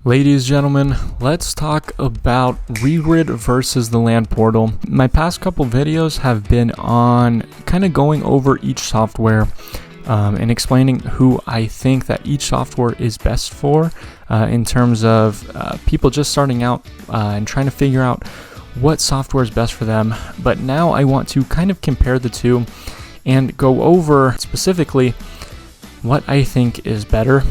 Ladies, gentlemen, let's talk about ReGrid versus the land portal. My past couple videos have been on kind of going over each software and explaining who I think that each software is best for in terms of people just starting out and trying to figure out what software is best for them. But now I want to kind of compare the two and go over specifically what I think is better.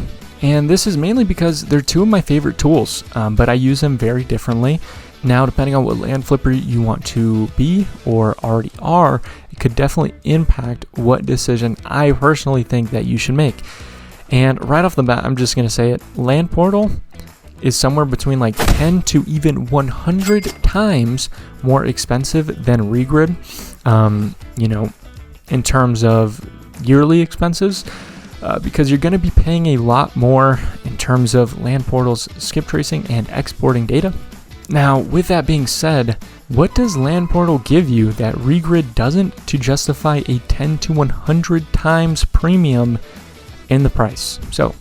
And this is mainly because they're two of my favorite tools, but I use them very differently. Now, depending on what land flipper you want to be or already are, it could definitely impact what decision I personally think that you should make. And right off the bat, I'm just going to say it, land portal is somewhere between like 10 to even 100 times more expensive than ReGrid, in terms of yearly expenses. Because you're going to be paying a lot more in terms of land portals, skip tracing, and exporting data. Now, with that being said, what does land portal give you that ReGrid doesn't to justify a 10 to 100 times premium in the price? So,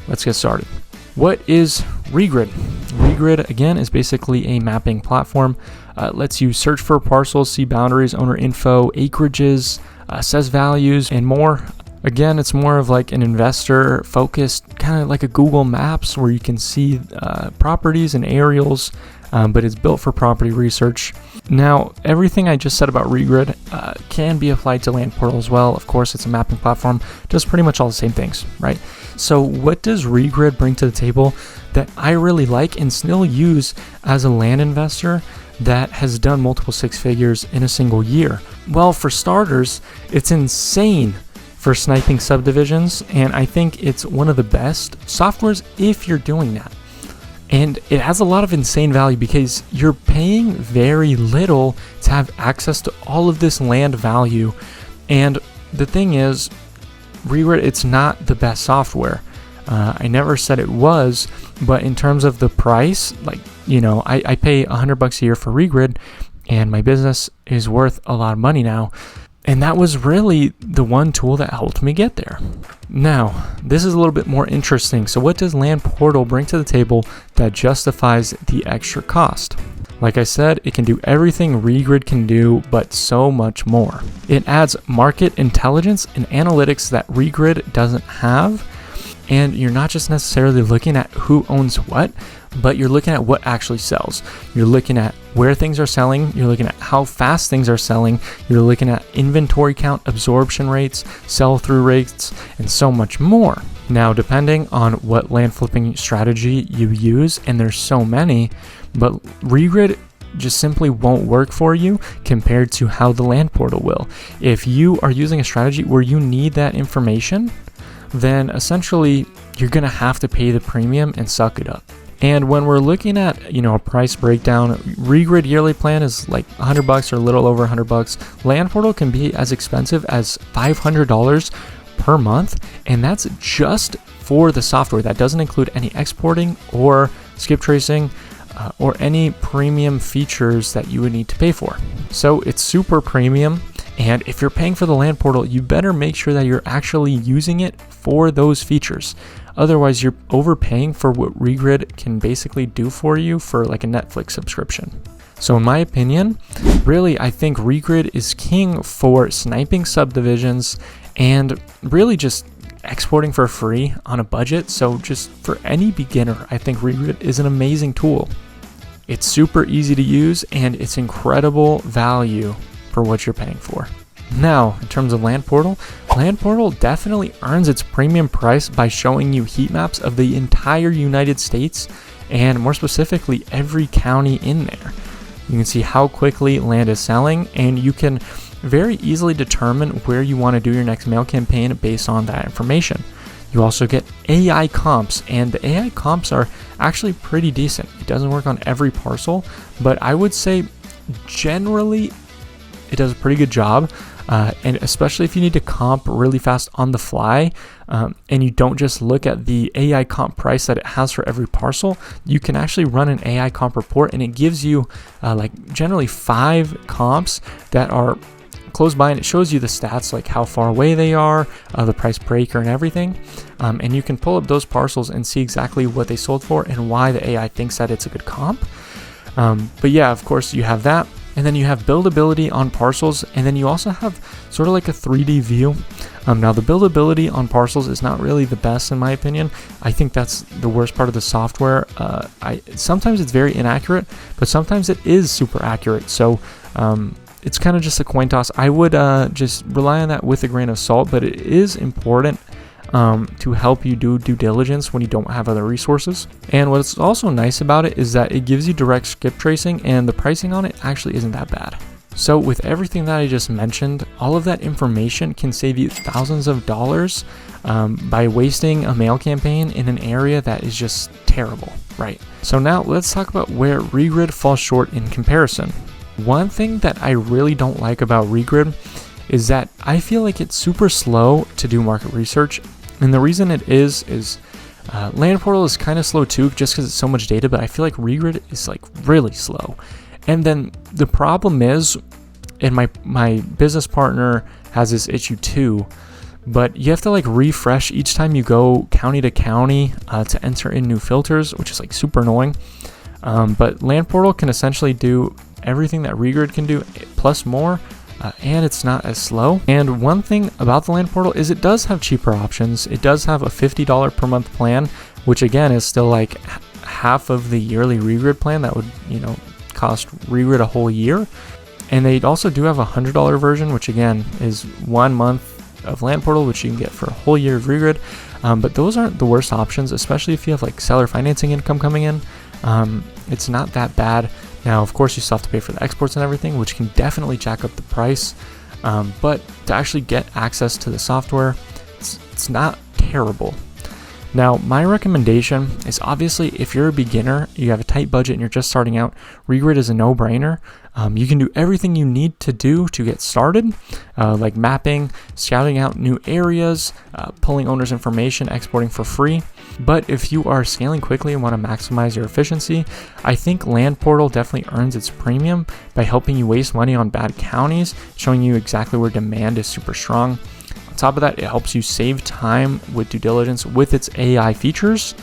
let's get started. What is ReGrid? ReGrid, again, is basically a mapping platform. Lets you search for parcels, see boundaries, owner info, acreages, says values, and more. Again, it's more of like an investor focused, kind of like a Google Maps where you can see properties and aerials, but it's built for property research. Now, everything I just said about ReGrid can be applied to land portal as well. Of course, it's a mapping platform, does pretty much all the same things, right? So what does ReGrid bring to the table that I really like and still use as a land investor that has done multiple six figures in a single year? Well, for starters, it's insane for sniping subdivisions, and I think it's one of the best softwares if you're doing that. And it has a lot of insane value because you're paying very little to have access to all of this land value. And the thing is, ReGrid, it's not the best software. I never said it was, but in terms of the price, I pay $100 a year for ReGrid, and my business is worth a lot of money now. And that was really the one tool that helped me get there. Now, this is a little bit more interesting. So what does land portal bring to the table that justifies the extra cost? Like I said, it can do everything ReGrid can do, but so much more. It adds market intelligence and analytics that ReGrid doesn't have. And you're not just necessarily looking at who owns what, but you're looking at what actually sells. You're looking at where things are selling. You're looking at how fast things are selling. You're looking at inventory count, absorption rates, sell-through rates, and so much more. Now, depending on what land flipping strategy you use, and there's so many, but ReGrid just simply won't work for you compared to how the land portal will. If you are using a strategy where you need that information, then essentially you're going to have to pay the premium and suck it up. And when we're looking at, a price breakdown, ReGrid yearly plan is like $100 or a little over $100. Land portal can be as expensive as $500 per month, and that's just for the software. That doesn't include any exporting or skip tracing or any premium features that you would need to pay for. So it's super premium. And if you're paying for the land portal, you better make sure that you're actually using it for those features. Otherwise, you're overpaying for what ReGrid can basically do for you for like a Netflix subscription. So in my opinion, really, I think ReGrid is king for sniping subdivisions and really just exporting for free on a budget. So just for any beginner, I think ReGrid is an amazing tool. It's super easy to use and it's incredible value for what you're paying for. Now, in terms of land portal definitely earns its premium price by showing you heat maps of the entire United States and more specifically every county in there. You can see how quickly land is selling, and you can very easily determine where you want to do your next mail campaign based on that information. You also get AI comps, and the AI comps are actually pretty decent. It doesn't work on every parcel, but I would say generally it does a pretty good job, and especially if you need to comp really fast on the fly, and you don't just look at the AI comp price that it has for every parcel, you can actually run an AI comp report, and it gives you generally 5 comps that are close by, and it shows you the stats, like how far away they are, the price per acre and everything. And you can pull up those parcels and see exactly what they sold for and why the AI thinks that it's a good comp. But yeah, of course you have that. And then you have buildability on parcels, and then you also have sort of like a 3D view. Now the buildability on parcels is not really the best in my opinion. I think that's the worst part of the software. Sometimes it's very inaccurate, but sometimes it is super accurate. So it's kind of just a coin toss. I would just rely on that with a grain of salt, but it is important to help you do due diligence when you don't have other resources. And what's also nice about it is that it gives you direct skip tracing, and the pricing on it actually isn't that bad. So with everything that I just mentioned, all of that information can save you thousands of dollars by wasting a mail campaign in an area that is just terrible, right? So now let's talk about where ReGrid falls short in comparison. One thing that I really don't like about ReGrid is that I feel like it's super slow to do market research. And the reason it is Land Portal is kind of slow too, just because it's so much data, but I feel like ReGrid is like really slow. And then the problem is, and my business partner has this issue too, but you have to like refresh each time you go county to county to enter in new filters, which is like super annoying. But Land Portal can essentially do everything that ReGrid can do plus more. And it's not as slow. And one thing about the Land Portal is it does have cheaper options. It does have a $50 per month plan, which again is still like half of the yearly ReGrid plan that would, cost ReGrid a whole year. And they also do have a $100 version, which again is 1 month of Land Portal, which you can get for a whole year of ReGrid. But those aren't the worst options, especially if you have like seller financing income coming in. It's not that bad. Now, of course, you still have to pay for the exports and everything, which can definitely jack up the price. But to actually get access to the software, it's not terrible. Now, my recommendation is obviously if you're a beginner, you have a tight budget and you're just starting out, ReGrid is a no-brainer. You can do everything you need to do to get started, like mapping, scouting out new areas, pulling owners' information, exporting for free. But if you are scaling quickly and want to maximize your efficiency, I think Land Portal definitely earns its premium by helping you waste money on bad counties, showing you exactly where demand is super strong. On top of that, it helps you save time with due diligence with its AI features.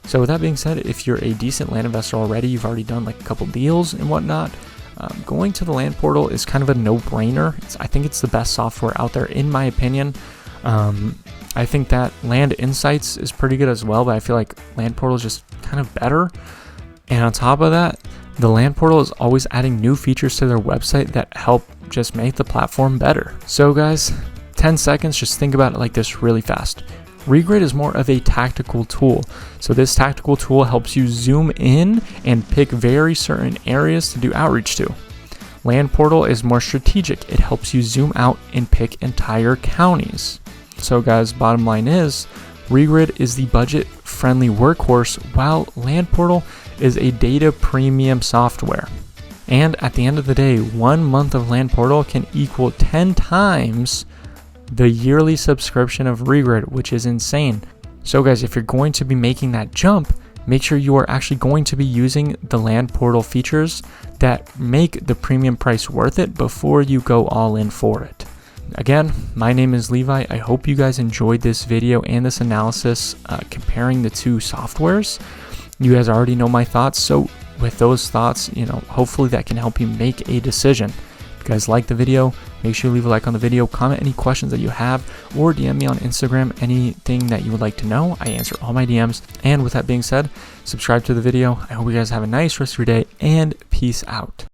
So with that being said, if you're a decent land investor already, you've already done like a couple deals and whatnot, going to the Land Portal is kind of a no-brainer. I think it's the best software out there in my opinion. I think that Land Insights is pretty good as well, but I feel like Land Portal is just kind of better. And on top of that, the Land Portal is always adding new features to their website that help just make the platform better. So guys, 10 seconds, just think about it like this really fast. ReGrid is more of a tactical tool. So this tactical tool helps you zoom in and pick very certain areas to do outreach to. Land Portal is more strategic. It helps you zoom out and pick entire counties. So guys, bottom line is, ReGrid is the budget-friendly workhorse, while Land Portal is a data premium software. And at the end of the day, 1 month of Land Portal can equal 10 times the yearly subscription of ReGrid, which is insane. So guys, if you're going to be making that jump, make sure you are actually going to be using the Land Portal features that make the premium price worth it before you go all in for it. Again, my name is Levi. I hope you guys enjoyed this video and this analysis comparing the two softwares. You guys already know my thoughts, so with those thoughts, hopefully that can help you make a decision. If you guys like the video, make sure you leave a like on the video, comment any questions that you have, or DM me on Instagram anything that you would like to know. I answer all my DMs. And with that being said, subscribe to the video. I hope you guys have a nice rest of your day, and peace out.